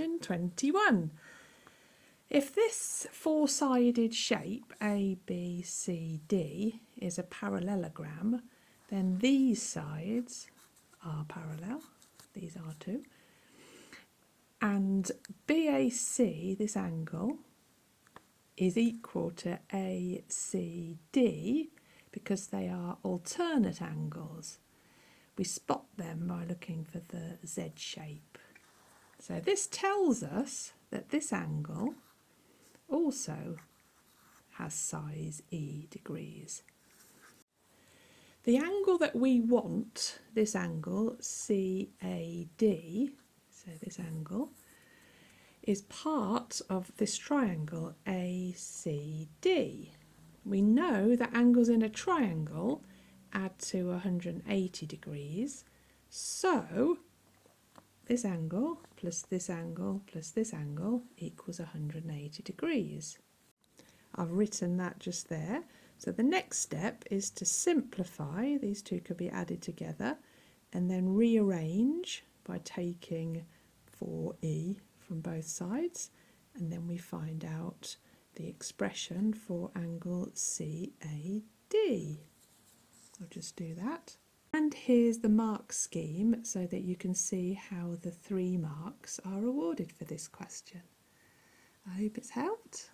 Question 21. If this four-sided shape A, B, C, D is a parallelogram, then these sides are parallel, these are too, and BAC, this angle, is equal to ACD because they are alternate angles. We spot them by looking for the Z shape. So this tells us that this angle also has size E degrees. The angle that we want, this angle CAD, so this angle, is part of this triangle ACD. We know that angles in a triangle add to 180 degrees, so this angle plus this angle plus this angle equals 180 degrees. I've written that just there. So the next step is to simplify. These two could be added together and then rearrange by taking 4e from both sides, and then we find out the expression for angle CAD. I'll just do that. And here's the mark scheme so that you can see how the 3 marks are awarded for this question. I hope it's helped.